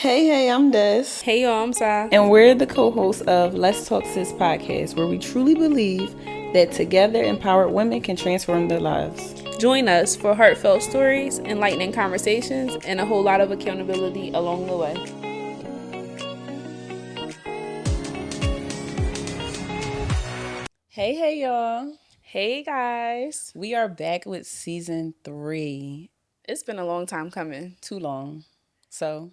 Hey, I'm Des. Hey y'all, I'm Sai. And we're the co hosts of Let's Talk Sis podcast, where we truly believe that together empowered women can transform their lives. Join us for heartfelt stories, enlightening conversations, and a whole lot of accountability along the way. Hey, y'all. Hey guys. We are back with season 3. It's been a long time coming. Too long. So,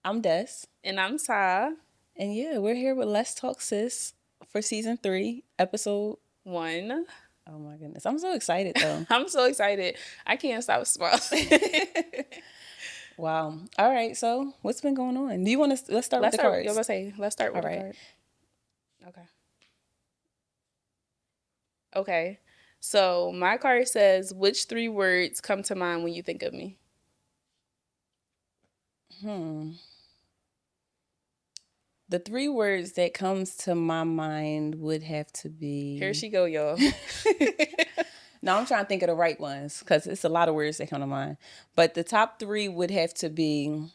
I'm Des. And I'm Sai. And yeah, we're here with Let's Talk Sis for season 3, episode 1. Oh my goodness. I'm so excited though. I'm so excited. I can't stop smiling. Wow. All right. So, what's been going on? Do you want to let's start with the cards? You're about to say, let's start with All the right. card. Okay. So, my card says, which 3 words come to mind when you think of me? The 3 words that comes to my mind would have to be... Here she go, y'all. No, I'm trying to think of the right ones because it's a lot of words that come to mind. But the top 3 would have to be...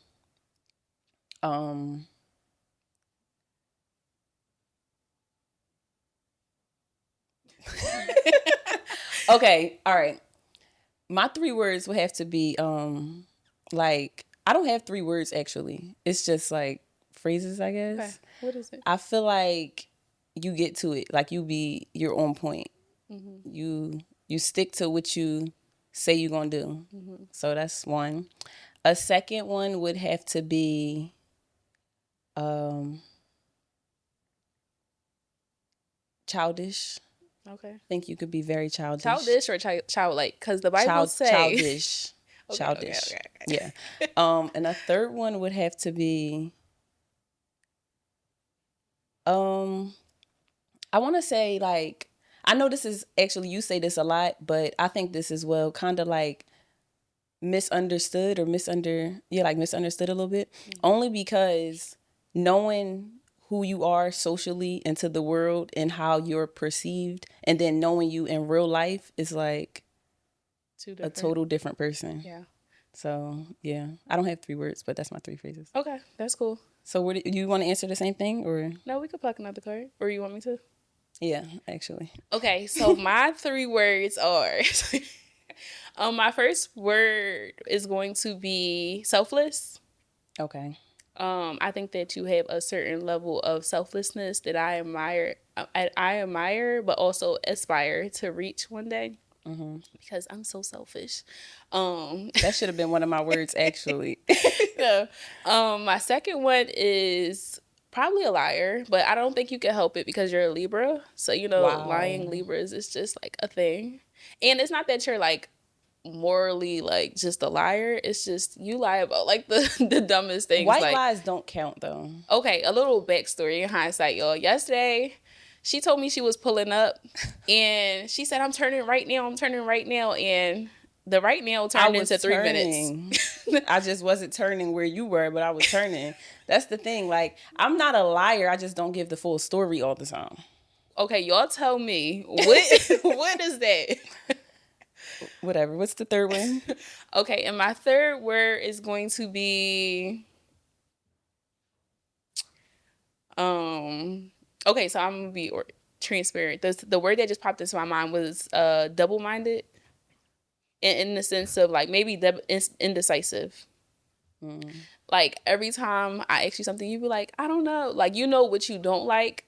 Okay, all right. My 3 words would have to be, like... I don't have 3 words, actually. It's just, like, phrases, I guess. Okay. What is it? I feel like you get to it. Like, you're on point. Mm-hmm. You stick to what you say you're going to do. Mm-hmm. So that's one. A second one would have to be childish. Okay. I think you could be very childish. Childish or childlike? Because the Bible say childish. Okay, childish. Okay. Yeah. And a third one would have to be I want to say, like, I know this is actually, you say this a lot, but I think this is kind of like misunderstood or misunderstood a little bit. Mm-hmm. Only because knowing who you are socially into the world and how you're perceived, and then knowing you in real life is like a total different person. Yeah. So, yeah. I don't have 3 words, but that's my 3 phrases. Okay, that's cool. So, do you want to answer the same thing, or? No, we could pluck another card. Or you want me to? Yeah, actually. Okay, so my 3 words are... my first word is going to be selfless. Okay. I think that you have a certain level of selflessness that I admire, but also aspire to reach one day. Mm-hmm. Because I'm so selfish. That should have been one of my words, actually. Yeah. My second one is probably a liar, but I don't think you can help it because you're a Libra. So, wow. Lying Libras is just like a thing. And it's not that you're like morally like just a liar. It's just you lie about like the dumbest things. White lies don't count though. Okay, a little backstory in hindsight, y'all. Yesterday, she told me she was pulling up, and she said, I'm turning right now, and the right now turned into 3 minutes. I just wasn't turning where you were, but I was turning. That's the thing. Like, I'm not a liar. I just don't give the full story all the time. Okay, y'all tell me, what is that? Whatever. What's the third one? Okay, and my third word is going to be... Okay, so I'm gonna be transparent. The word that just popped into my mind was double-minded, in the sense of like maybe indecisive. Like every time I ask you something, you be like, I don't know. Like, you know what you don't like.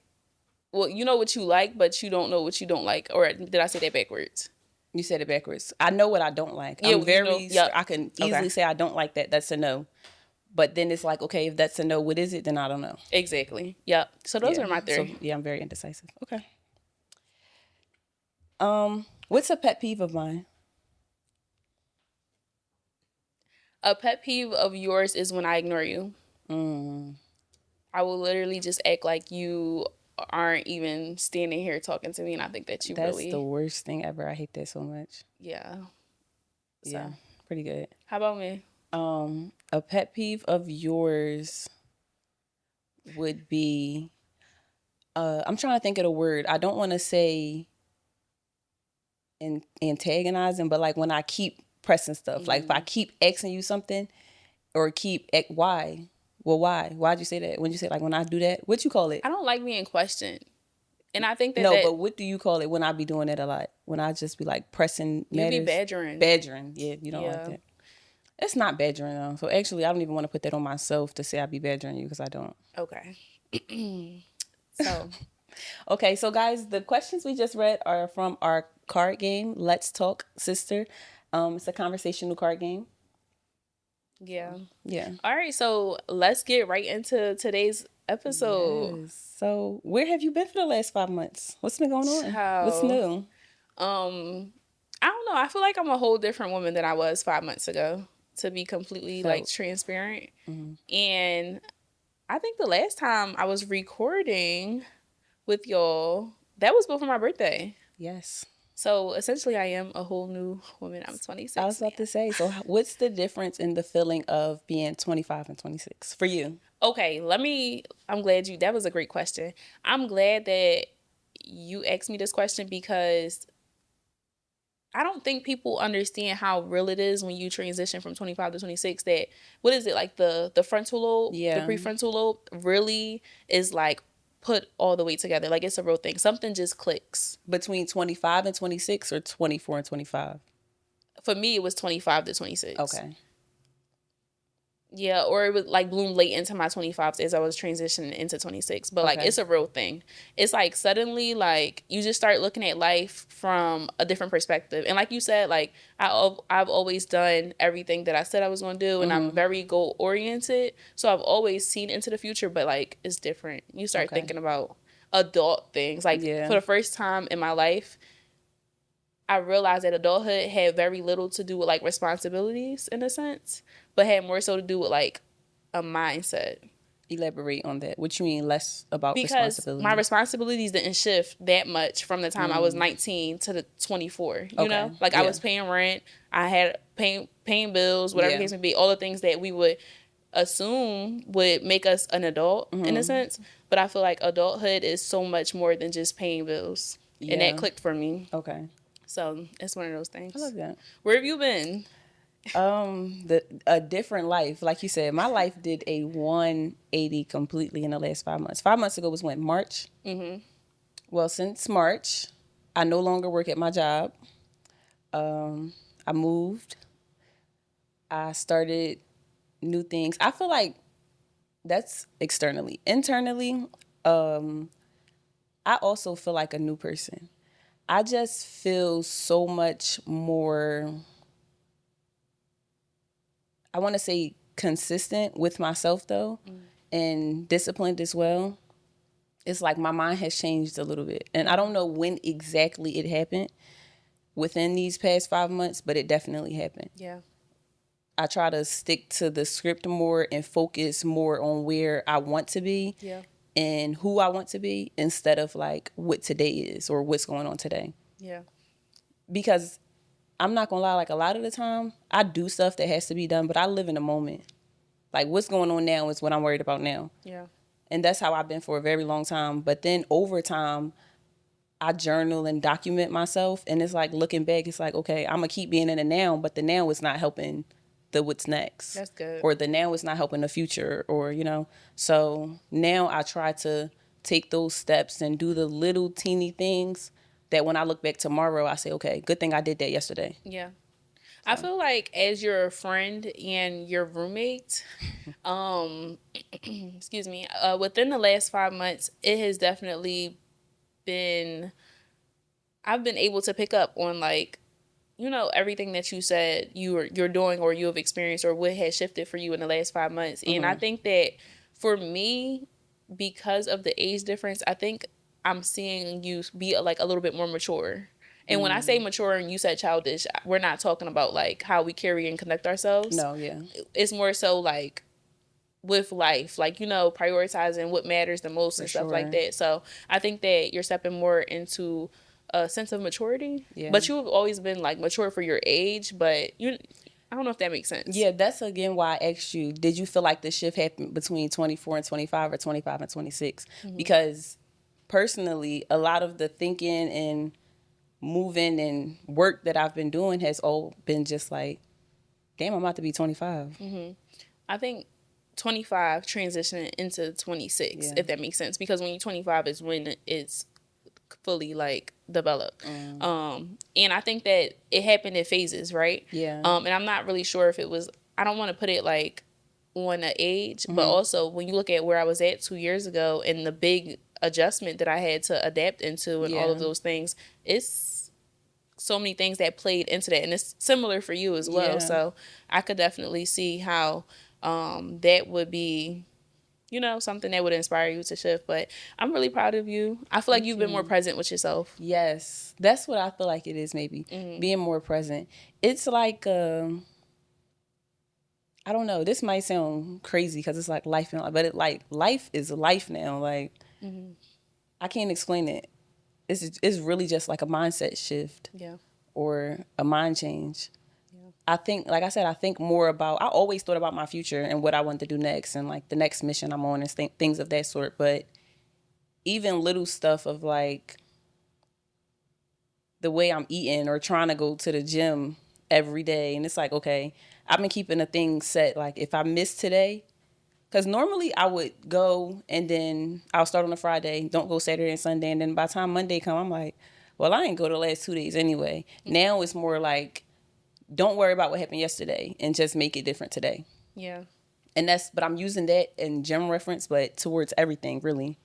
Well, you know what you like, but you don't know what you don't like. Or did I say that backwards? You said it backwards. I know what I don't like. Yeah, I'm very. I can easily say I don't like that. That's a no. But then it's like, okay, if that's a no, what is it? Then I don't know. Exactly. Yep. So those are my 3. So, yeah, I'm very indecisive. Okay. What's a pet peeve of mine? A pet peeve of yours is when I ignore you. I will literally just act like you aren't even standing here talking to me, and I think that That's the worst thing ever. I hate that so much. Yeah. So. Yeah. Pretty good. How about me? A pet peeve of yours would be, I'm trying to think of the word. I don't want to say antagonizing, but like when I keep pressing stuff, like if I keep asking you something or why? Well, why? Why'd you say that? When you say like when I do that, what you call it? I don't like being questioned. And I think that No, but what do you call it when I be doing it a lot? When I just be like pressing you be matters? badgering. Badgering. Yeah, you don't like Yeah. that. It's not badgering though. So actually, I don't even want to put that on myself to say I be badgering you because I don't. Okay. So, Okay, so guys, the questions we just read are from our card game, Let's Talk Sister. It's a conversational card game. yeah. Yeah. All right, so let's get right into today's episode. Yes. So where have you been for the last 5 months? What's been going on? What's Child. new? I don't know. I feel like I'm a whole different woman than I was 5 months ago, to be completely like Felt. transparent. And I think the last time I was recording with y'all, that was before my birthday. Yes. So essentially, I am a whole new woman. I'm 26. I was about to say, so what's the difference in the feeling of being 25 and 26 for you? Okay, I'm glad that was a great question. I'm glad that you asked me this question because I don't think people understand how real it is when you transition from 25 to 26. That, what is it, like the frontal lobe, the prefrontal lobe really is like put all the way together. Like it's a real thing. Something just clicks. Between 25 and 26 or 24 and 25? For me, it was 25 to 26. Okay. Yeah, or it would like bloom late into my 25s as I was transitioning into 26. But like, it's a real thing. It's like suddenly, like, you just start looking at life from a different perspective. And like you said, like, I've always done everything that I said I was going to do. And I'm very goal oriented. So I've always seen into the future, but like, it's different. You start thinking about adult things. Like, for the first time in my life, I realized that adulthood had very little to do with like responsibilities in a sense, but had more so to do with like a mindset. Elaborate on that. What you mean less about responsibilities? Because my responsibilities didn't shift that much from the time I was 19 to the 24. You know, like I was paying rent, I had paying bills, whatever the case may be, all the things that we would assume would make us an adult in a sense. But I feel like adulthood is so much more than just paying bills, and that clicked for me. Okay. So it's one of those things. I love that. Where have you been? A different life. Like you said, my life did a 180 completely in the last 5 months. 5 months ago was when? March? Well, since March, I no longer work at my job. I moved. I started new things. I feel like that's externally. Internally, I also feel like a new person. I just feel so much more, I want to say consistent with myself though, and disciplined as well. It's like my mind has changed a little bit. And I don't know when exactly it happened within these past 5 months, but it definitely happened. Yeah. I try to stick to the script more and focus more on where I want to be. Yeah. And who I want to be instead of like what today is or what's going on today. Yeah. Because I'm not gonna lie, like a lot of the time I do stuff that has to be done, but I live in the moment. Like what's going on now is what I'm worried about now. Yeah. And that's how I've been for a very long time. But then over time, I journal and document myself. And it's like looking back, it's like, okay, I'm gonna keep being in the now, but the now is not helping the what's next. That's good. Or the now is not helping the future, or, you know. So now I try to take those steps and do the little teeny things that when I look back tomorrow, I say, okay, good thing I did that yesterday. Yeah. I feel like as your friend and your roommate, excuse me, within the last 5 months, it has definitely been, I've been able to pick up on like, you know, everything that you said you're doing or you have experienced or what has shifted for you in the last 5 months. And I think that for me, because of the age difference, I think I'm seeing you be like a little bit more mature. And when I say mature and you said childish, we're not talking about like how we carry and conduct ourselves. No, yeah. It's more so like with life, like, you know, prioritizing what matters the most and stuff like that. So I think that you're stepping more into a sense of maturity. Yeah. But you've always been like mature for your age, but I don't know if that makes sense. Yeah, that's again why I asked you, did you feel like the shift happened between 24 and 25 or 25 and 26? Because personally, a lot of the thinking and moving and work that I've been doing has all been just like, damn, I'm about to be 25. I think 25 transitioning into 26, if that makes sense. Because when you're 25 is when it's fully like developed. And I think that it happened in phases, right? And I'm not really sure if it was, I don't want to put it like on an age, but also when you look at where I was at 2 years ago and the big adjustment that I had to adapt into and all of those things, it's so many things that played into that, and it's similar for you as well. So I could definitely see how that would be, you know, something that would inspire you to shift. But I'm really proud of you. I feel like you've been more present with yourself. Yes, that's what I feel like it is. Maybe being more present. It's like I don't know. This might sound crazy because it's like life and life, but it like life is life now. Like I can't explain it. It's really just like a mindset shift, or a mind change. I think, like I said, I think more about. I always thought about my future and what I wanted to do next, and like the next mission I'm on, and things of that sort. But even little stuff of like the way I'm eating or trying to go to the gym every day, and it's like, okay, I've been keeping a thing set. Like if I miss today, because normally I would go and then I'll start on a Friday, don't go Saturday and Sunday, and then by the time Monday come, I'm like, well, I ain't go the last 2 days anyway. Now it's more like, don't worry about what happened yesterday and just make it different today. And but I'm using that in gym reference, but towards everything really.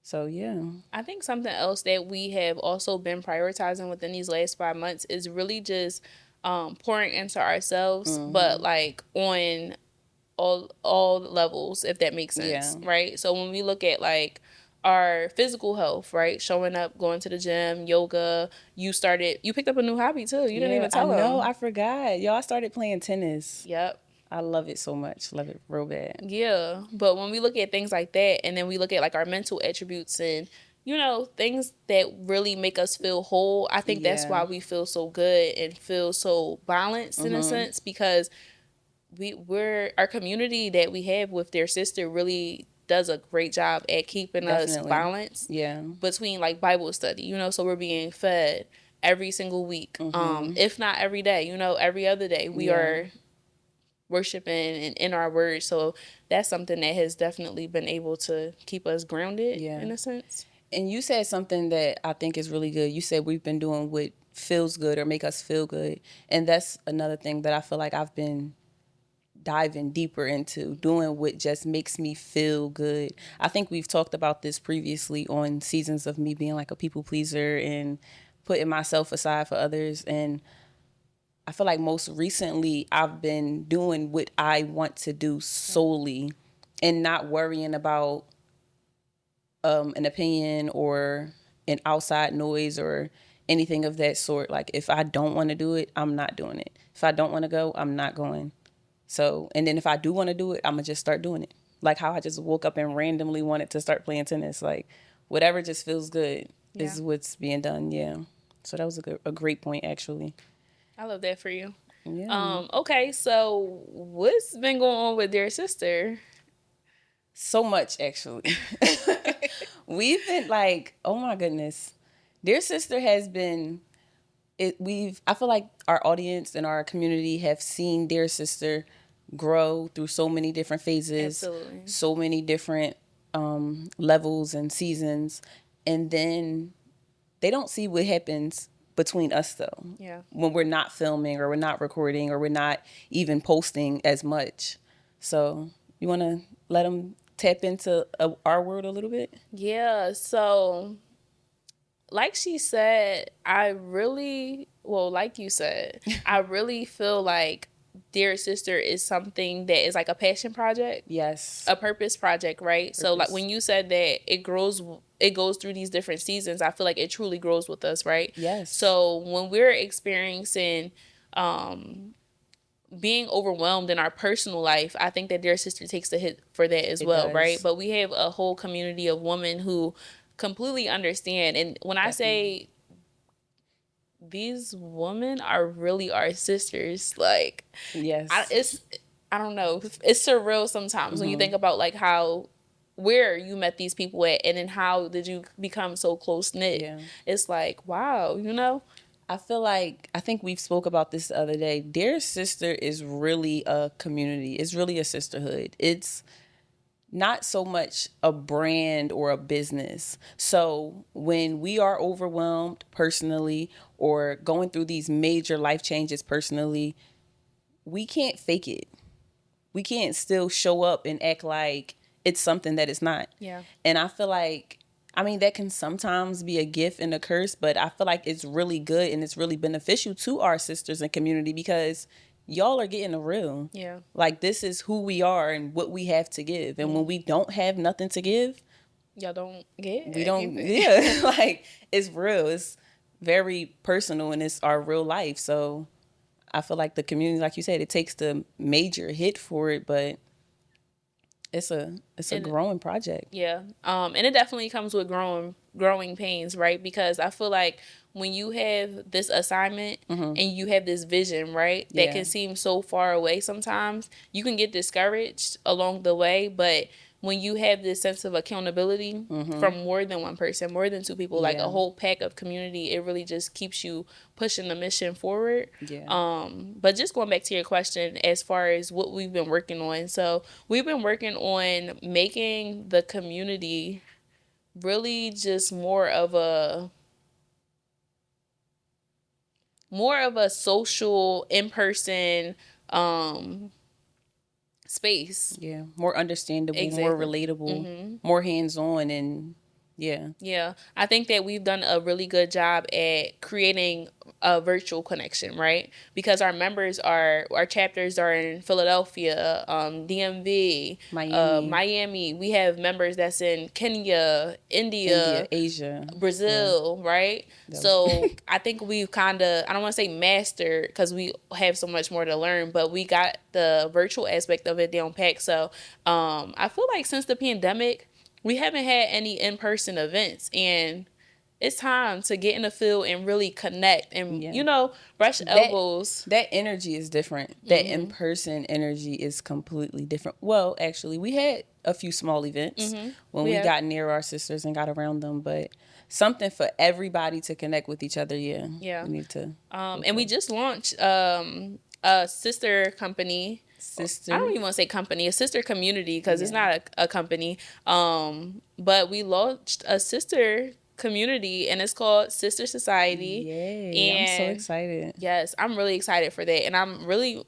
So yeah, I think something else that we have also been prioritizing within these last 5 months is really just pouring into ourselves, but like on all levels, if that makes sense, right? So when we look at like our physical health, right, showing up, going to the gym, yoga, you picked up a new hobby too. You didn't even tell them. I know, I forgot. Y'all started playing tennis. Yep. I love it so much. Love it real bad. Yeah. But when we look at things like that, and then we look at like our mental attributes and, you know, things that really make us feel whole, I think that's why we feel so good and feel so balanced in a sense, because our community that we have with their sister really does a great job at keeping us balanced between like Bible study, you know, so we're being fed every single week, if not every day, you know, every other day we are worshiping and in our word. So that's something that has definitely been able to keep us grounded in a sense. And you said something that I think is really good. You said we've been doing what feels good or make us feel good. And that's another thing that I feel like I've been diving deeper into, doing what just makes me feel good. I think we've talked about this previously on seasons of me being like a people pleaser and putting myself aside for others. And I feel like most recently I've been doing what I want to do solely and not worrying about an opinion or an outside noise or anything of that sort. Like if I don't want to do it, I'm not doing it. If I don't want to go, I'm not going. So, and then if I do want to do it, I'm going to just start doing it. Like how I just woke up and randomly wanted to start playing tennis. Like whatever just feels good is what's being done. Yeah. So that was a great point, actually. I love that for you. Yeah. Okay, so what's been going on with Dear Sister? So much, actually. We've been like, oh my goodness. Dear Sister has been I feel like our audience and our community have seen Dear Sister grow through so many different phases. Absolutely. So many different levels and seasons. And then they don't see what happens between us though. Yeah. When we're not filming or we're not recording or we're not even posting as much. So you want to let them tap into our world a little bit? Yeah. So like she said, like you said, I really feel like Dear Sister is something that is like a passion project. Yes. A purpose project, right? So like when you said that it goes through these different seasons, I feel like it truly grows with us, right? Yes. So when we're experiencing being overwhelmed in our personal life, I think that Dear Sister takes the hit for that as well, right? But we have a whole community of women who completely understand. And when I say these women are really our sisters, like, yes, I don't know, it's surreal sometimes when you think about like where you met these people at and then how did you become so close knit. It's like, wow, you know. I feel like, I think we've spoke about this the other day. Dear Sister is really a community. It's really a sisterhood. It's not so much a brand or a business. So when we are overwhelmed personally or going through these major life changes personally, we can't fake it. We can't still show up and act like it's something that it's not. Yeah. And I feel like, I mean, that can sometimes be a gift and a curse, but I feel like it's really good and it's really beneficial to our sisters and community because y'all are getting the real. Yeah. Like, this is who we are and what we have to give. And when we don't have nothing to give, Y'all don't get we don't, anything. yeah, like, it's real. It's very personal and it's our real life. So I feel like the community, like you said, it takes the major hit for it, but it's a And growing project. yeah. And it definitely comes with growing pains, right? Because I feel like when you have this assignment and you have this vision, right, that Yeah. can seem so far away sometimes, you can get discouraged along the way, but when you have this sense of accountability from more than one person, more than two people, like Yeah. a whole pack of community, it really just keeps you pushing the mission forward. Yeah. But just going back to your question as far as what we've been working on. So we've been working on making the community really just more of a social in-person space. Yeah. More understandable, more Exactly. relatable, more hands-on, and yeah. Yeah, I think that we've done a really good job at creating a virtual connection, right? Because our chapters are in Philadelphia, DMV, Miami, Miami. We have members that's in Kenya, India, India, Asia. Brazil, right? So I think we've kind of, I don't want to say mastered because we have so much more to learn, but we got the virtual aspect of it down pat. So I feel like since the pandemic, we haven't had any in-person events, and it's time to get in the field and really connect and, Yeah. brush elbows. That energy is different. That in-person energy is completely different. Well, actually, we had a few small events when we have. got near our sisters and got around them, but something for everybody to connect with each other. Yeah. Yeah. We need to. And we just launched a sister company. Sister. I don't even want to say company, a sister community, because it's not a company. But we launched a sister community, and it's called Sister Society. Yay. And I'm so excited. yes, I'm really excited for that. And I'm really,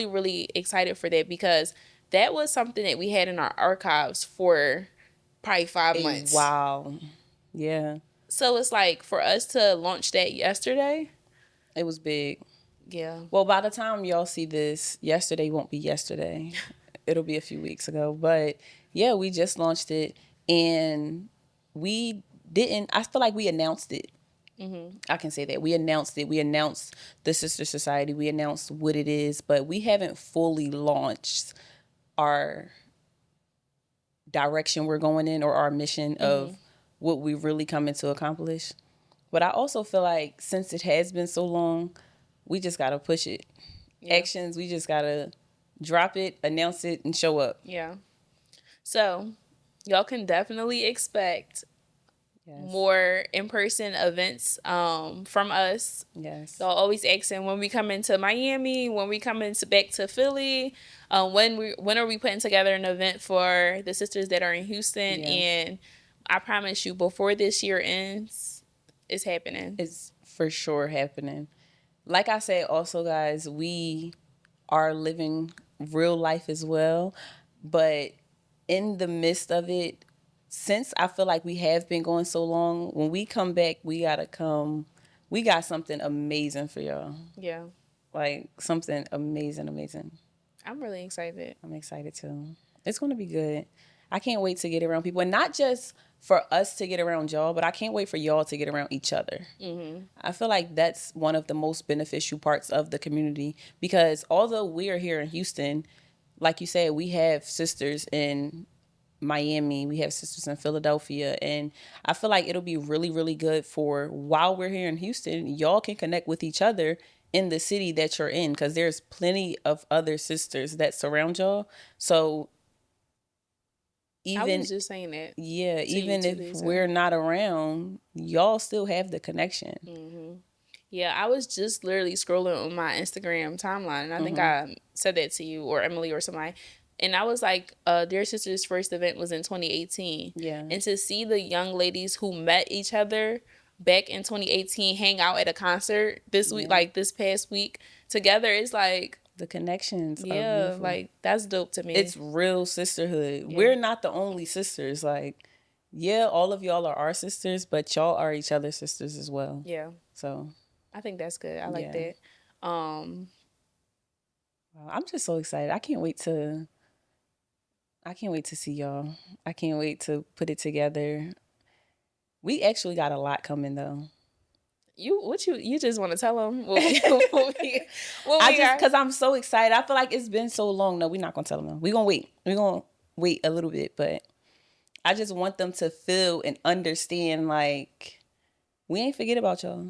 really excited for that because that was something that we had in our archives for probably 5 months. Wow. Yeah. So it's like for us to launch that yesterday. It was big. Yeah. Well, by the time y'all see this, yesterday won't be yesterday. It'll be a few weeks ago. But yeah, we just launched it and I feel like we announced it. I can say that. We announced it. We announced the Sister Society. We announced what it is, but we haven't fully launched our direction we're going in or our mission of what we really coming to accomplish. But I also feel like since it has been so long, we just got to push it. Yeah. Actions, we just got to drop it, announce it, and show up. Yeah. So y'all can definitely expect more in-person events from us. Yes. Y'all always asking when we come into Miami, when we come into back to Philly, when are we putting together an event for the sisters that are in Houston? Yeah. And I promise you, before this year ends, it's happening. It's for sure happening. Like I said, also, guys, we are living real life as well. But in the midst of it, since I feel like we have been going so long, when we come back, we got something amazing for y'all. Yeah. Like something amazing. I'm really excited. I'm excited too. It's going to be good. I can't wait to get around people. And not just for us to get around y'all, but I can't wait for y'all to get around each other. I feel like that's one of the most beneficial parts of the community because although we are here in Houston, like you said, we have sisters in Miami, we have sisters in Philadelphia, and I feel like it'll be really, really good for while we're here in Houston, y'all can connect with each other in the city that you're in because there's plenty of other sisters that surround y'all. So even I was just saying that. Yeah, even if we're not around, y'all still have the connection. Yeah, I was just literally scrolling on my Instagram timeline, and I think I said that to you or Emily or somebody. And I was like, Dear Sisters' first event was in 2018. Yeah. And to see the young ladies who met each other back in 2018 hang out at a concert this week, like this past week together, is like, the connections are yeah, beautiful. like that's dope to me. It's real sisterhood. We're not the only sisters. Like, yeah, all of y'all are our sisters, but y'all are each other's sisters as well. Yeah. So I think that's good. I like that. wow, I'm just so excited. I can't wait to see y'all. I can't wait to put it together. We actually got a lot coming though. You just want to tell them what Because I'm so excited. I feel like it's been so long. No, we're not gonna tell them. We're gonna wait. We're gonna wait a little bit, but I just want them to feel and understand like we ain't forget about y'all.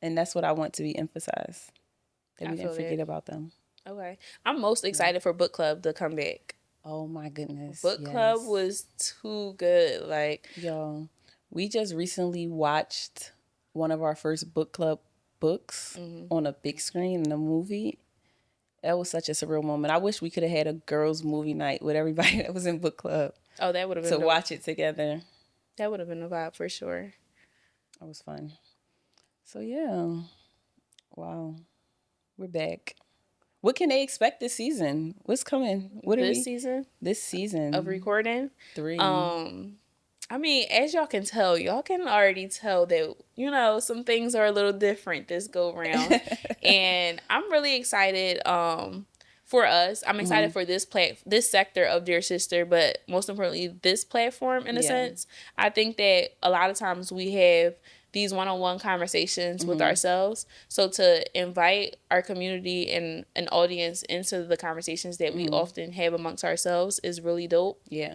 And that's what I want to be emphasized. That we didn't forget about them. Okay. I'm most excited for book club to come back. Oh my goodness. Book club was too good. Like, yo, we just recently watched one of our first book club books on a big screen in a movie. That was such a surreal moment. I wish we could have had a girls' movie night with everybody that was in book club. Oh, that would have been to watch it together. That would have been a vibe for sure. That was fun. So yeah, wow, we're back. What can they expect this season? What's coming? What are this season? This season of recording 3. I mean, as y'all can tell, y'all can already tell that, you know, some things are a little different this go round. And I'm really excited for us. I'm excited for this sector of Dear Sister, but most importantly, this platform in a sense. I think that a lot of times we have these one-on-one conversations with ourselves. So to invite our community and an audience into the conversations that we often have amongst ourselves is really dope. Yeah.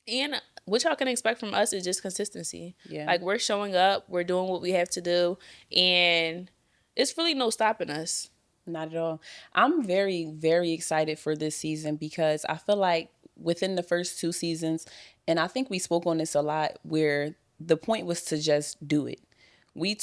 And what y'all can expect from us is just consistency. Yeah. Like, we're showing up, we're doing what we have to do, and it's really no stopping us. Not at all. I'm very, very excited for this season because I feel like within the first 2 seasons, and I think we spoke on this a lot, where the point was to just do it. We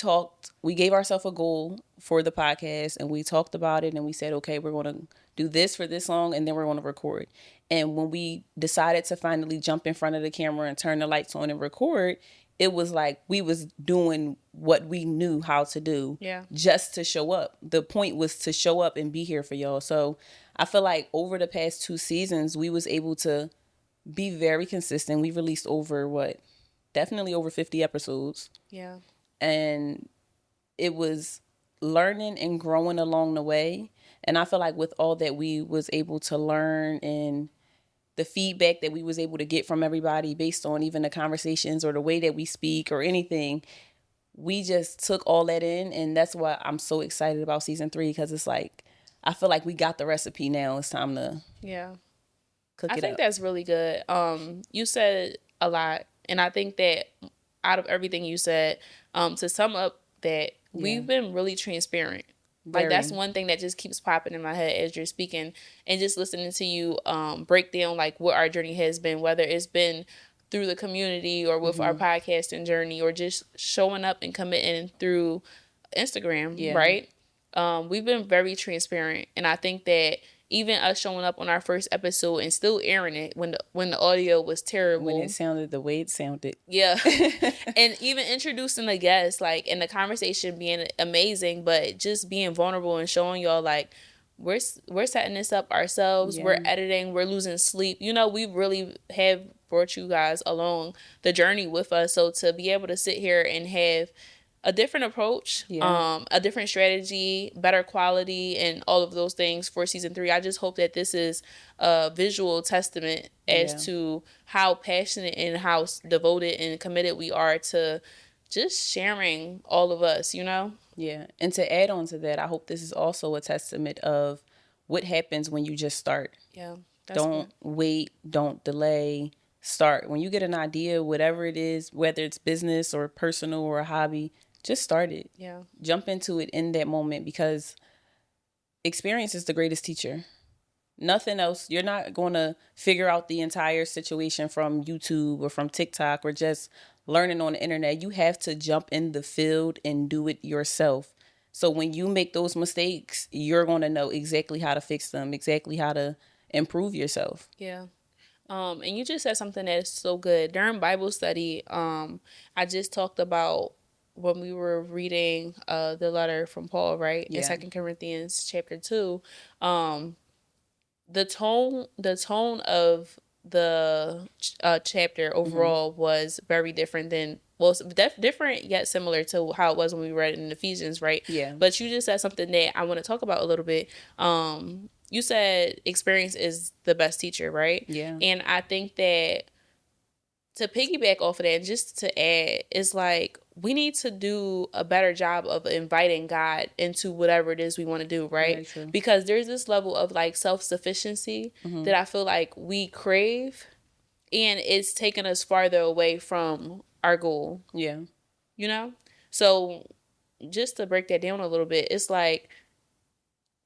gave ourselves a goal for the podcast and we talked about it and we said, okay, we're going to do this for this long and then we're going to record. And when we decided to finally jump in front of the camera and turn the lights on and record, it was like we was doing what we knew how to do just to show up. The point was to show up and be here for y'all. So I feel like over the past 2 seasons, we was able to be very consistent. We released definitely over 50 episodes. Yeah. And it was learning and growing along the way. And I feel like with all that we was able to learn and the feedback that we was able to get from everybody based on even the conversations or the way that we speak or anything, we just took all that in. And that's why I'm so excited about season 3, because it's like, I feel like we got the recipe now. It's time to cook it up. I think that's really good. You said a lot. And I think that out of everything you said, to sum up that we've been really transparent. Like, that's one thing that just keeps popping in my head as you're speaking and just listening to you break down like what our journey has been, whether it's been through the community or with our podcasting journey or just showing up and committing through Instagram, right? We've been very transparent. And I think that even us showing up on our first episode and still airing it when the audio was terrible. When it sounded the way it sounded. Yeah. And even introducing the guests, like, and the conversation being amazing, but just being vulnerable and showing y'all, like, we're setting this up ourselves. We're editing. We're losing sleep. You know, we really have brought you guys along the journey with us. So to be able to sit here and have a different approach, a different strategy, better quality, and all of those things for season 3. I just hope that this is a visual testament as to how passionate and how devoted and committed we are to just sharing all of us, you know? Yeah. And to add on to that, I hope this is also a testament of what happens when you just start. Yeah. Don't wait. Don't delay. Start. When you get an idea, whatever it is, whether it's business or personal or a hobby, just start it. Yeah. Jump into it in that moment, because experience is the greatest teacher. Nothing else. You're not going to figure out the entire situation from YouTube or from TikTok or just learning on the internet. You have to jump in the field and do it yourself. So when you make those mistakes, you're going to know exactly how to fix them, exactly how to improve yourself. Yeah. And you just said something that is so good. During Bible study, I just talked about when we were reading the letter from Paul, right? In Yeah. 2 Corinthians chapter 2. The tone of the chapter overall was very different than, well, different yet similar to how it was when we read it in Ephesians, right? Yeah. But you just said something that I want to talk about a little bit. You said experience is the best teacher, right? Yeah. And I think that to piggyback off of that, and just to add, is like we need to do a better job of inviting God into whatever it is we want to do, right? Because there's this level of like self-sufficiency that I feel like we crave, and it's taking us farther away from our goal. Yeah. You know? So just to break that down a little bit, it's like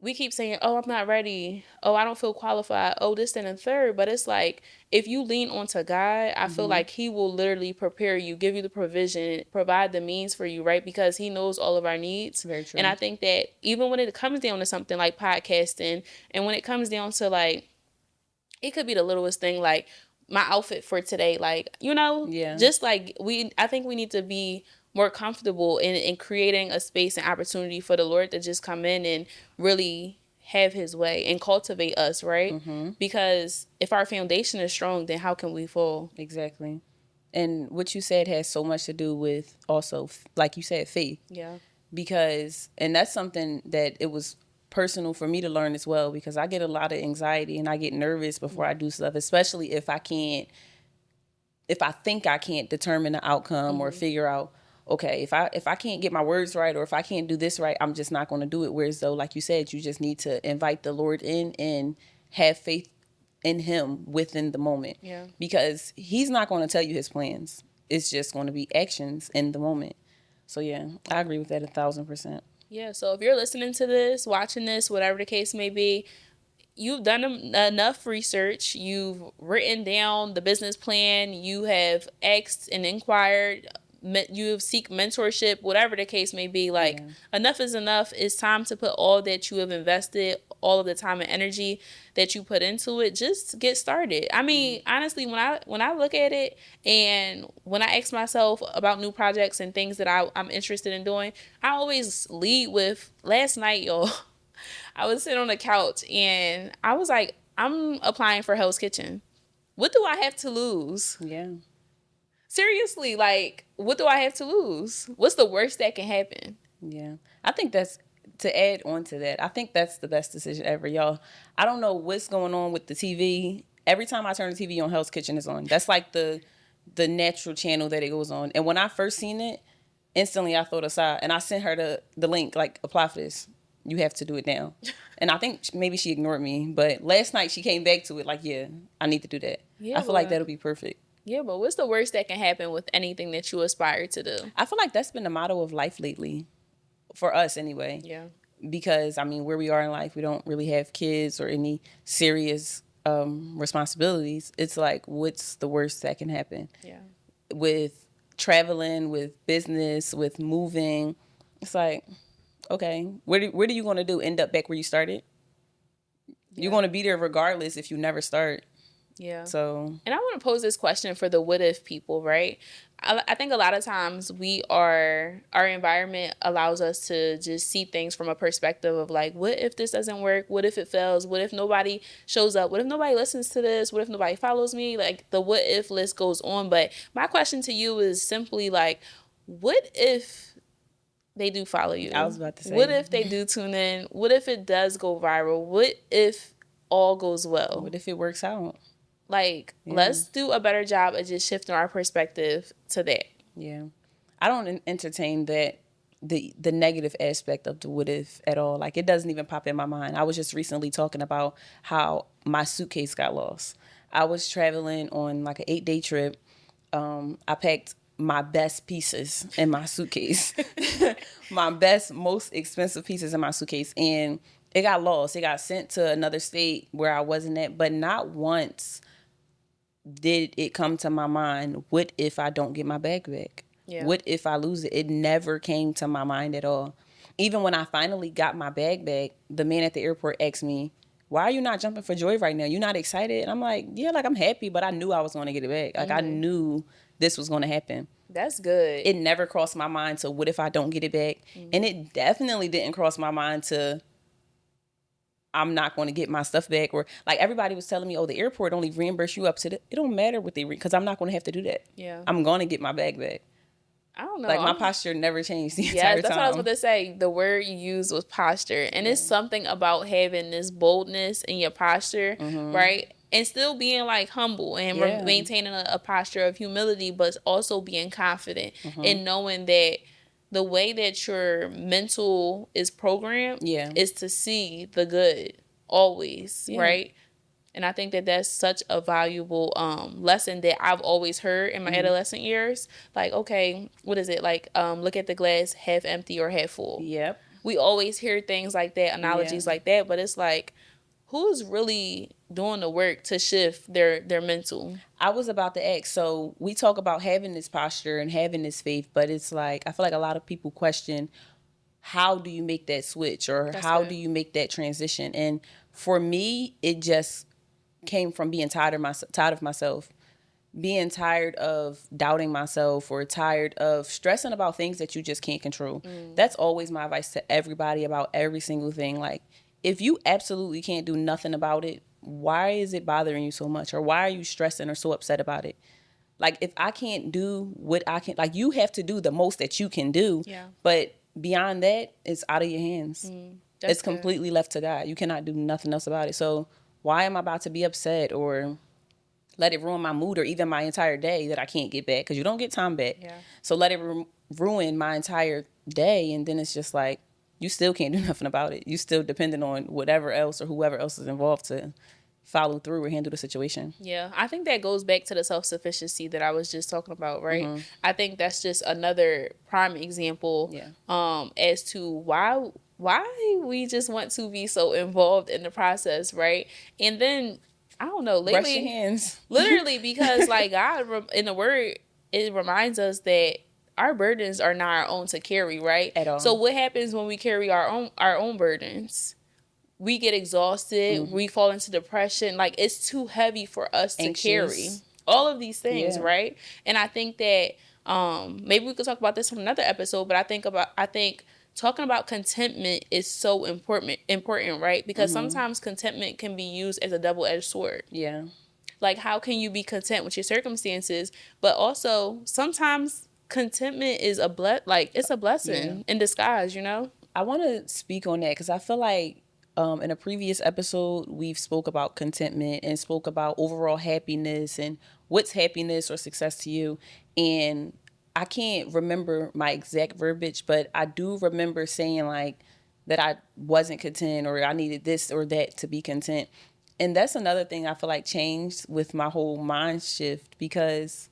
we keep saying, oh, I'm not ready. Oh, I don't feel qualified. Oh, this, and the third. But it's like, if you lean onto God, I feel like he will literally prepare you, give you the provision, provide the means for you, right? Because he knows all of our needs. Very true. And I think that even when it comes down to something like podcasting, and when it comes down to like, it could be the littlest thing, like my outfit for today, like, Yeah. just like I think we need to be more comfortable in creating a space and opportunity for the Lord to just come in and really have his way and cultivate us, right? Because if our foundation is strong, then how can we fall? Exactly. And what you said has so much to do with also, like you said, faith. Yeah. Because, and that's something that it was personal for me to learn as well, because I get a lot of anxiety and I get nervous before I do stuff, especially if I think I can't determine the outcome or figure out, okay, if I can't get my words right, or if I can't do this right, I'm just not going to do it. Whereas though, like you said, you just need to invite the Lord in and have faith in him within the moment. Yeah. Because he's not going to tell you his plans. It's just going to be actions in the moment. So yeah, I agree with that 1,000%. Yeah. So if you're listening to this, watching this, whatever the case may be, you've done enough research. You've written down the business plan. You have asked and inquired. You have seek mentorship, whatever the case may be. Like, enough is enough. It's time to put all that you have invested, all of the time and energy that you put into it, just get started. I mean, honestly, when I look at it, and when I ask myself about new projects and things that I'm interested in doing, I always lead with, last night, y'all, I was sitting on the couch and I was like, I'm applying for Hell's Kitchen. What do I have to lose? Yeah. Seriously, like, what do I have to lose? What's the worst that can happen? Yeah. I think that's, to add on to that, I think that's the best decision ever, y'all. I don't know what's going on with the TV. Every time I turn the TV on, Hell's Kitchen is on. That's like the natural channel that it goes on. And when I first seen it, instantly I thought aside, and I sent her the link, like, apply for this. You have to do it now. And I think maybe she ignored me, but last night she came back to it like, yeah, I need to do that. Yeah, I feel like that'll be perfect. Yeah, but what's the worst that can happen with anything that you aspire to do? I feel like that's been the motto of life lately, for us anyway. Yeah. Because, I mean, where we are in life, we don't really have kids or any serious responsibilities. It's like, what's the worst that can happen? Yeah. With traveling, with business, with moving, it's like, okay, what are you going to do? End up back where you started? Yeah. You're going to be there regardless if you never start. Yeah. So, and I want to pose this question for the what if people, right? I think a lot of times our environment allows us to just see things from a perspective of like, what if this doesn't work? What if it fails? What if nobody shows up? What if nobody listens to this? What if nobody follows me? Like, the what if list goes on. But my question to you is simply like, what if they do follow you? I was about to say, what if they do tune in? What if it does go viral? What if all goes well? What if it works out? Like, let's do a better job of just shifting our perspective to that. Yeah. I don't entertain that, the negative aspect of the what if at all. Like, it doesn't even pop in my mind. I was just recently talking about how my suitcase got lost. I was traveling on like an 8-day trip. I packed my best pieces in my suitcase. My best, most expensive pieces in my suitcase. And It got lost. It got sent to another state where I wasn't at. But not once did it come to my mind, what if I don't get my bag back? Yeah. What if I lose it? It never came to my mind at all. Even when I finally got my bag back, the man at the airport asked me, why are you not jumping for joy right now? You're not excited? And I'm like, yeah, like I'm happy, but I knew I was going to get it back. Like I knew this was going to happen. That's good. It never crossed my mind to what if I don't get it back? And it definitely didn't cross my mind to I'm not going to get my stuff back. Or like everybody was telling me, oh, the airport only reimburse you up to it don't matter what they because I'm not going to have to do that. Yeah. I'm going to get my bag back. I don't know. Like my posture never changed the entire time. That's what I was about to say. The word you used was posture. And it's something about having this boldness in your posture, right? And still being like humble and maintaining a posture of humility, but also being confident and knowing that the way that your mental is programmed is to see the good always, right? And I think that that's such a valuable lesson that I've always heard in my adolescent years. Like, okay, what is it? Like, look at the glass half empty or half full. Yep. We always hear things like that, analogies like that, but it's like, who's really doing the work to shift their mental? I was about to ask. So we talk about having this posture and having this faith, but it's like, I feel like a lot of people question, how do you make that switch or how do you make that transition? And for me, it just came from being tired of myself, being tired of doubting myself or tired of stressing about things that you just can't control. That's always my advice to everybody about every single thing. Like, if you absolutely can't do nothing about it, why is it bothering you so much? Or why are you stressing or so upset about it? Like, if I can't do what I can, like, you have to do the most that you can do. Yeah. But beyond that, it's out of your hands. It's completely left to God. You cannot do nothing else about it. So why am I about to be upset or let it ruin my mood or even my entire day that I can't get back? Because you don't get time back. Yeah. So let it ruin my entire day. And then it's just like, you still can't do nothing about it. You still dependent on whatever else or whoever else is involved to follow through or handle the situation. Yeah, I think that goes back to the self-sufficiency that I was just talking about, right? I think that's just another prime example as to why we just want to be so involved in the process, right? And then I don't know, lately, brush your hands. Literally, because like God in the word, it reminds us that our burdens are not our own to carry, right? At all. So what happens when we carry our own burdens? We get exhausted. We fall into depression. Like, it's too heavy for us to carry all of these things, right? And I think that maybe we could talk about this on another episode. But I think talking about contentment is so important, right? Because sometimes contentment can be used as a double-edged sword. Yeah. Like, how can you be content with your circumstances? But also, sometimes contentment is it's a blessing in disguise, you know? I want to speak on that because I feel like in a previous episode, we've spoke about contentment and spoke about overall happiness and what's happiness or success to you. And I can't remember my exact verbiage, but I do remember saying like that I wasn't content or I needed this or that to be content. And that's another thing I feel like changed with my whole mind shift because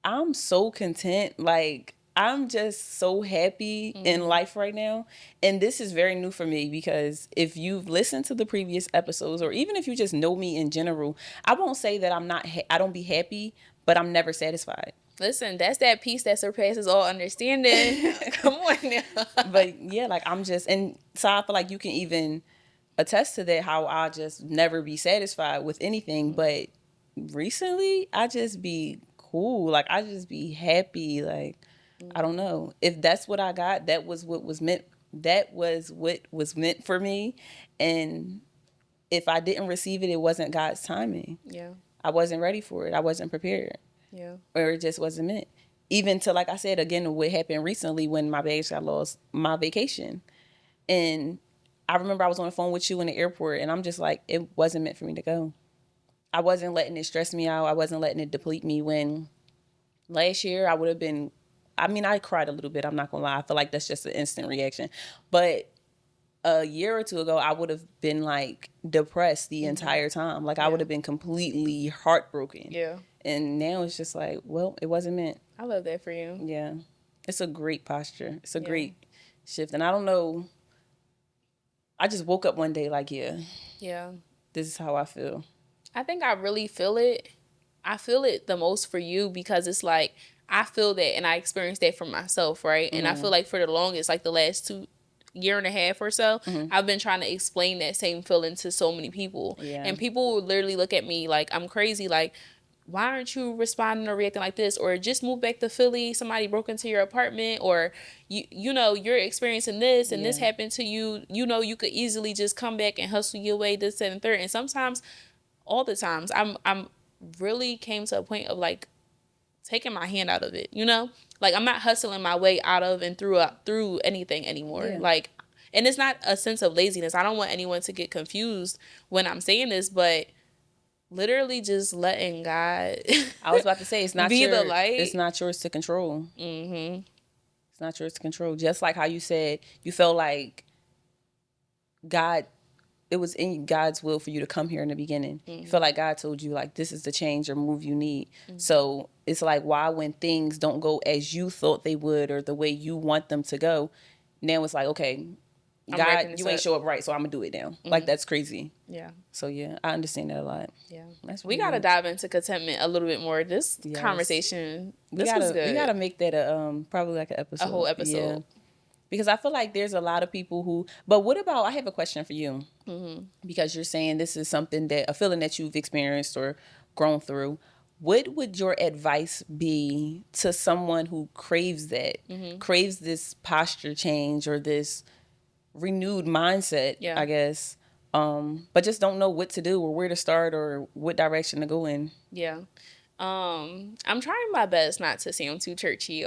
I'm so content. Like, I'm just so happy in life right now. And this is very new for me because if you've listened to the previous episodes or even if you just know me in general, I won't say that I don't be happy, but I'm never satisfied. Listen, that's that peace that surpasses all understanding. Come on now. But yeah, like I'm just, and so I feel like you can even attest to that, how I'll just never be satisfied with anything. But recently, I just be cool. Like, I just be happy. Like, I don't know. If that's what I got, that was what was meant. That was what was meant for me. And if I didn't receive it, it wasn't God's timing. Yeah. I wasn't ready for it. I wasn't prepared. Yeah. Or it just wasn't meant. Even to, like I said, again, what happened recently when my bags got lost, my vacation. And I remember I was on the phone with you in the airport, and I'm just like, it wasn't meant for me to go. I wasn't letting it stress me out. I wasn't letting it deplete me when last year I would have been, I mean, I cried a little bit. I'm not going to lie. I feel like that's just an instant reaction. But a year or two ago, I would have been like depressed the entire time. Like I would have been completely heartbroken. Yeah. And now it's just like, well, it wasn't meant. I love that for you. Yeah. It's a great posture. It's a great shift. And I don't know I just woke up one day like, yeah, Yeah. this is how I feel. I think I really feel it. I feel it the most for you because it's like I feel that and I experienced that for myself, right? And I feel like for the longest, like the last 2.5 years or so, I've been trying to explain that same feeling to so many people. Yeah. And people will literally look at me like I'm crazy, like, why aren't you responding or reacting like this? Or just move back to Philly, somebody broke into your apartment, or you know, you're experiencing this and this happened to you. You know, you could easily just come back and hustle your way, this, that, and third. And sometimes, all the times, I'm really came to a point of like taking my hand out of it, you know? Like I'm not hustling my way out of and through anything anymore. Yeah. Like, and it's not a sense of laziness. I don't want anyone to get confused when I'm saying this, but literally just letting God I was about to say, it's not be the light. It's not yours to control. It's not yours to control. Just like how you said you felt like God, it was in God's will for you to come here in the beginning. You feel like God told you, like, this is the change or move you need. So it's like, why when things don't go as you thought they would or the way you want them to go, now it's like, okay, God, you ain't show up right, so I'm gonna do it now. Like, that's crazy. Yeah. So yeah, I understand that a lot. Yeah. That's We really gotta good. dive into contentment a little bit more. This Yes. conversation, We this was good. We gotta make that probably like an episode. A whole episode. Yeah. Because I feel like there's a lot of people who, but what about, I have a question for you. Because you're saying this is something that, a feeling that you've experienced or grown through. What would your advice be to someone who craves that, craves this posture change or this renewed mindset, I guess, but just don't know what to do or where to start or what direction to go in? Yeah. I'm trying my best not to seem too churchy,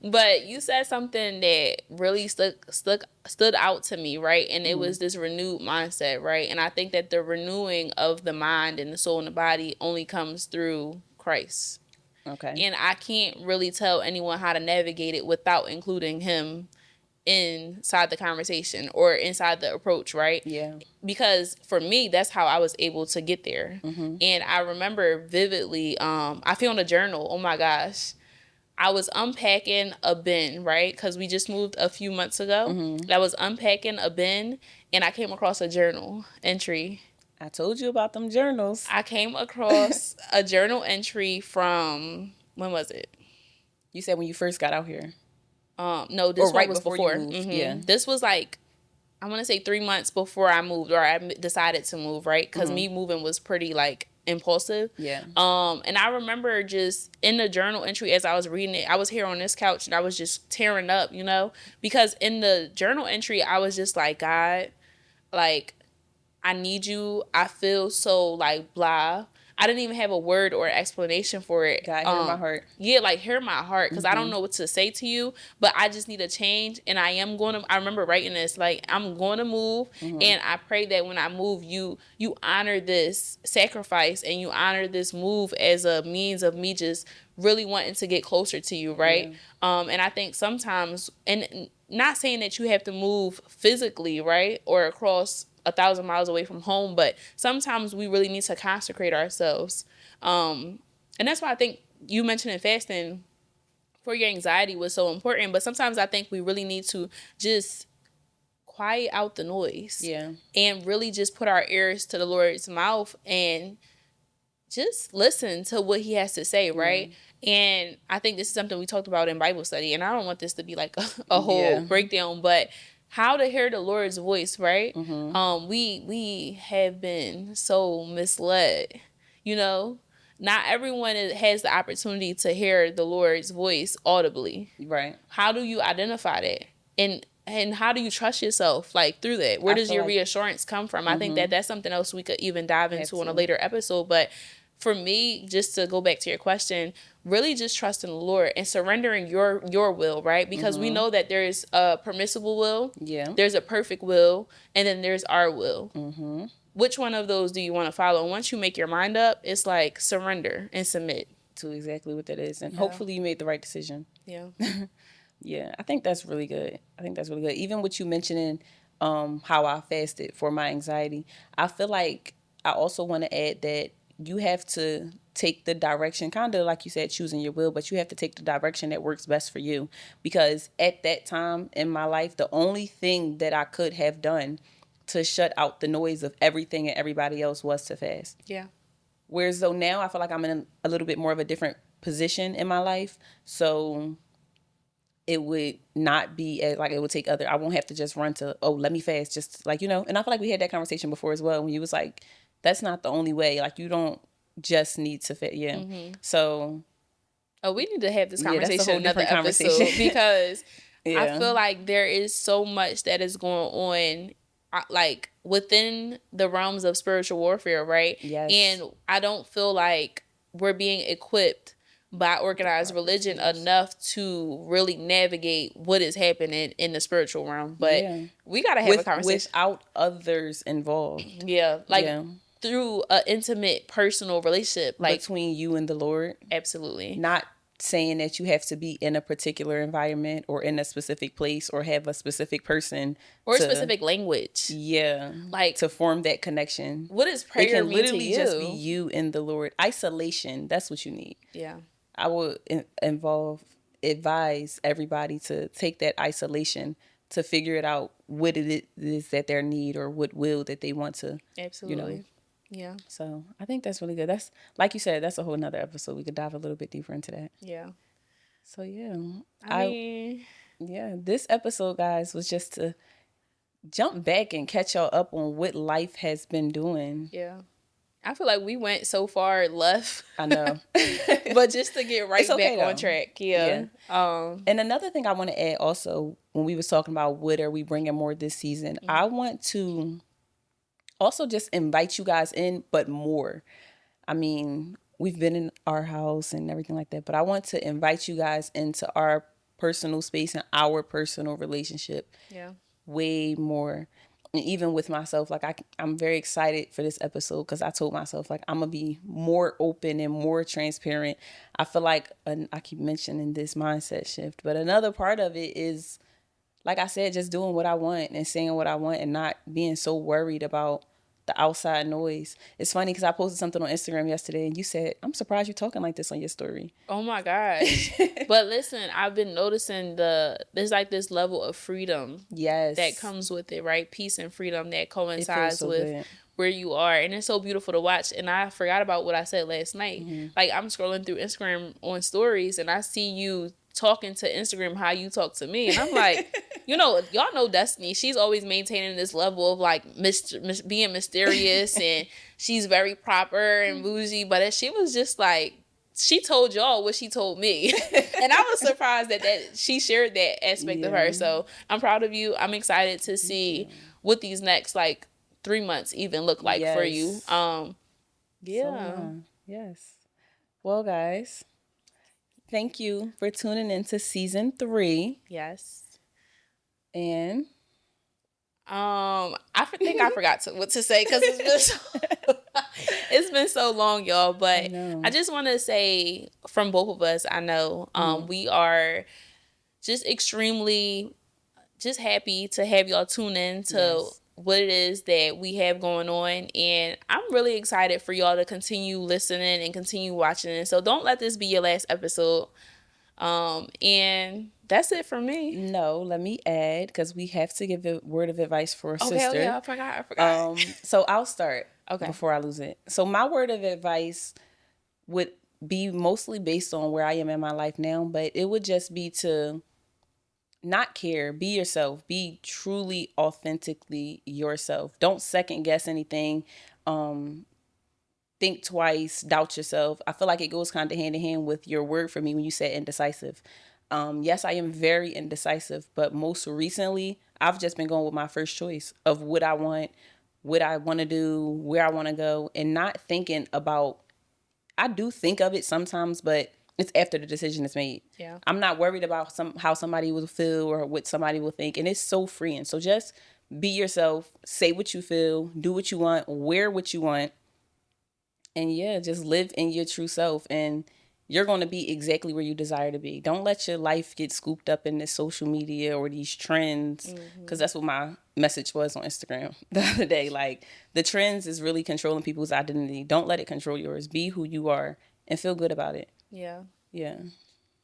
but you said something that really stood out to me, right? And it was this renewed mindset, right? And I think that the renewing of the mind and the soul and the body only comes through Christ. Okay. And I can't really tell anyone how to navigate it without including him inside the conversation or inside the approach, right? Yeah. Because for me, that's how I was able to get there. And I remember vividly, I found a journal. Oh my gosh. I was unpacking a bin, right? Because we just moved a few months ago. I was unpacking a bin and I came across a journal entry. I told you about them journals. I came across a journal entry from, when was it? You said when you first got out here. No, this one was before. You moved. Yeah. This was like, I want to say 3 months before I moved or I decided to move, right? Because me moving was pretty like impulsive. Yeah. And I remember just in the journal entry as I was reading it, I was here on this couch and I was just tearing up, you know, because in the journal entry, I was just like, God, like, I need you. I feel so like blah. I didn't even have a word or explanation for it. God, hear my heart. Yeah, like hear my heart, because I don't know what to say to you, but I just need a change, and I remember writing this, like, I'm going to move, and I pray that when I move, you honor this sacrifice, and you honor this move as a means of me just really wanting to get closer to you, right? Yeah. And I think sometimes, and not saying that you have to move physically, right, or across 1,000 miles away from home, but sometimes we really need to consecrate ourselves. And that's why I think you mentioning fasting for your anxiety was so important. But sometimes I think we really need to just quiet out the noise. Yeah. And really just put our ears to the Lord's mouth and just listen to what he has to say, right? And I think this is something we talked about in Bible study. And I don't want this to be like a whole breakdown, but how to hear the Lord's voice, right? We have been so misled, you know. Not everyone has the opportunity to hear the Lord's voice audibly. Right. How do you identify that? And how do you trust yourself, like, through that? Where does your reassurance come from? I think that that's something else we could even dive into on a later episode. But for me, just to go back to your question, really just trusting the Lord and surrendering your will, right? Because we know that there's a permissible will, there's a perfect will, and then there's our will. Which one of those do you want to follow? And once you make your mind up, it's like surrender and submit to exactly what that is. And hopefully you made the right decision. Yeah. Yeah, I think that's really good. Even with you mentioning how I fasted for my anxiety, I feel like I also want to add that you have to take the direction, kind of like you said, choosing your will, but you have to take the direction that works best for you. Because at that time in my life, the only thing that I could have done to shut out the noise of everything and everybody else was to fast. Yeah. Whereas though now I feel like I'm in a little bit more of a different position in my life. So it would not be as, like, it would take other, I won't have to just run to, oh, let me fast, just like, you know. And I feel like we had that conversation before as well, when you was like, that's not the only way. Like, you don't just need to fast. Yeah. Mm-hmm. So. Oh, we need to have this Yeah, that's a whole conversation another different episode conversation. because Yeah. I feel like there is so much that is going on, like within the realms of spiritual warfare, right? Yes. And I don't feel like we're being equipped by organized religion enough to really navigate what is happening in the spiritual realm. But we gotta have a conversation without others involved. Yeah, like through an intimate, personal relationship, like between you and the Lord. Absolutely. Not saying that you have to be in a particular environment or in a specific place or have a specific person or a specific language. Yeah, like to form that connection. What is prayer? It can literally just be you and the Lord. Isolation. That's what you need. Yeah. I would advise everybody to take that isolation to figure it out, what it is that their need or what will that they want to. Absolutely. You know. Yeah. So I think that's really good. That's, like you said, that's a whole nother episode. We could dive a little bit deeper into that. Yeah. So yeah. I mean, this episode, guys, was just to jump back and catch y'all up on what life has been doing. Yeah. I feel like we went so far left. I know. But just to get right back on track. Yeah. And another thing I want to add also, when we was talking about what are we bringing more this season, I want to also just invite you guys in, but more. I mean, we've been in our house and everything like that, but I want to invite you guys into our personal space and our personal relationship. Yeah. Way more. And even with myself, like I'm very excited for this episode because I told myself, like, I'm going to be more open and more transparent. I feel like, I keep mentioning this mindset shift, but another part of it is, like I said, just doing what I want and saying what I want and not being so worried about the outside noise. It's funny because I posted something on Instagram yesterday and you said, I'm surprised you're talking like this on your story. Oh my gosh. But listen, I've been noticing there's like this level of freedom that comes with it, right? Peace and freedom that coincides with where you are. And it's so beautiful to watch. And I forgot about what I said last night. Mm-hmm. Like, I'm scrolling through Instagram on stories and I see you talking to Instagram how you talk to me. And I'm like, y'all know Destiny. She's always maintaining this level of like being mysterious and she's very proper and bougie. But she was just like, she told y'all what she told me. And I was surprised that she shared that aspect of her. So I'm proud of you. I'm excited to see what these next like 3 months even look like for you. Yes. Well, guys, thank you for tuning into season 3. Yes. And I think I forgot what to say because it's been so long, y'all. But I just want to say from both of us, I know we are just extremely just happy to have y'all tune in to what it is that we have going on. And I'm really excited for y'all to continue listening and continue watching it. So don't let this be your last episode. And that's it for me. No, let me add, because we have to give a word of advice for a sister. Okay, I forgot. So I'll start before I lose it. So my word of advice would be mostly based on where I am in my life now, but it would just be to not care. Be yourself. Be truly, authentically yourself. Don't second guess anything. Think twice. Doubt yourself. I feel like it goes kind of hand in hand with your word for me when you said indecisive. Yes, I am very indecisive, but most recently, I've just been going with my first choice of what I want to do, where I want to go, and not thinking about, I do think of it sometimes, but it's after the decision is made. Yeah. I'm not worried about how somebody will feel or what somebody will think, and it's so freeing. So just be yourself, say what you feel, do what you want, wear what you want, and just live in your true self. And you're going to be exactly where you desire to be. Don't let your life get scooped up in this social media or these trends, because that's what my message was on Instagram the other day. Like, the trends is really controlling people's identity. Don't let it control yours. Be who you are and feel good about it. Yeah. Yeah.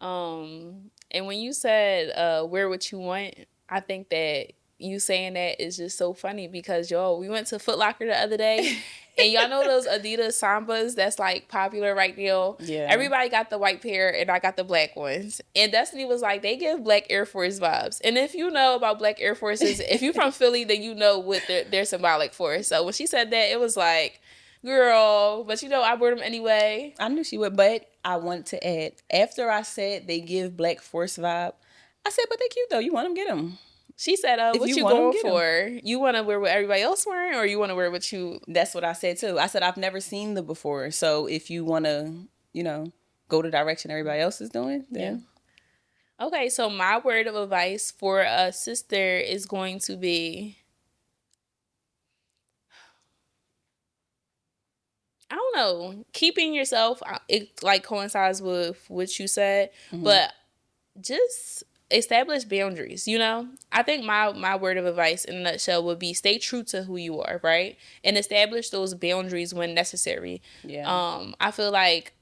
And when you said wear what you want, I think that you saying that is just so funny because we went to Foot Locker the other day and y'all know those Adidas Sambas that's like popular right now. Yeah. Everybody got the white pair and I got the black ones. And Destiny was like, they give black Air Force vibes. And if you know about black Air Forces, if you're from Philly, then you know what they're symbolic for. So when she said that, it was like, girl, but I wear them anyway. I knew she would, but I want to add, after I said they give Black Force vibe, I said, but they cute though. You want them, get them. She said, what you going for? You want to wear what everybody else wearing, or you want to wear what you... That's what I said too. I said, I've never seen them before. So if you want to, go the direction everybody else is doing, then... Yeah. Okay, so my word of advice for a sister is going to be... I don't know. Keeping yourself, it like coincides with what you said, but just establish boundaries. I think my word of advice in a nutshell would be stay true to who you are, right? And establish those boundaries when necessary. Yeah. I feel like,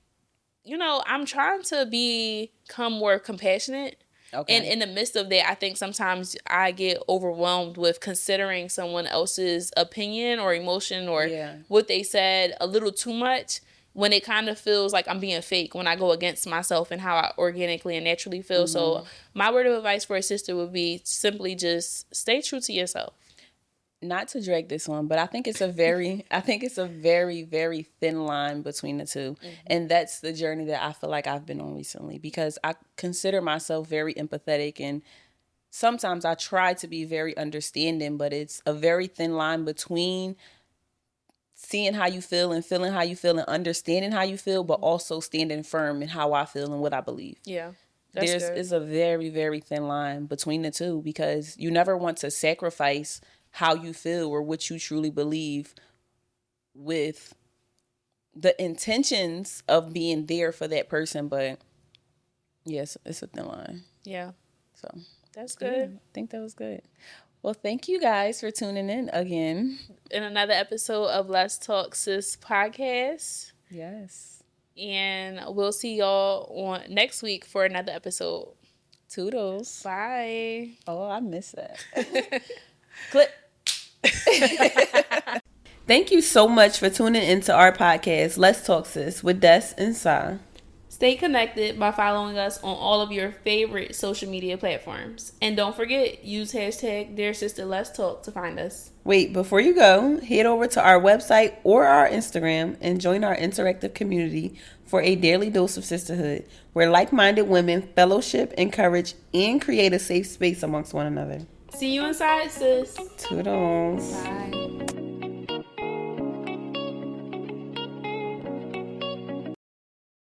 I'm trying to become more compassionate. Okay. And in the midst of that, I think sometimes I get overwhelmed with considering someone else's opinion or emotion or what they said a little too much, when it kind of feels like I'm being fake when I go against myself and how I organically and naturally feel. So my word of advice for a sister would be simply just stay true to yourself. Not to drag this one, but I think it's a very, very thin line between the two. And that's the journey that I feel like I've been on recently, because I consider myself very empathetic, and sometimes I try to be very understanding, but it's a very thin line between seeing how you feel and feeling how you feel and understanding how you feel, but also standing firm in how I feel and what I believe. Yeah. There's a very, very thin line between the two, because you never want to sacrifice how you feel or what you truly believe with the intentions of being there for that person. But yes, it's a thin line. Yeah. So that's good. Yeah, I think that was good. Well, thank you guys for tuning in again. In another episode of Let's Talk Sis podcast. Yes. And we'll see y'all on next week for another episode. Toodles. Bye. Oh, I missed that. Clip. Thank you so much for tuning into our podcast, Let's Talk Sis, with Des and Sa. Stay connected by following us on all of your favorite social media platforms. And don't forget, use hashtag Dear Sister Let's Talk to find us. Wait, before you go, head over to our website or our Instagram and join our interactive community for a daily dose of sisterhood, where like-minded women fellowship, encourage, and create a safe space amongst one another. See you inside, sis. Toodles. Bye.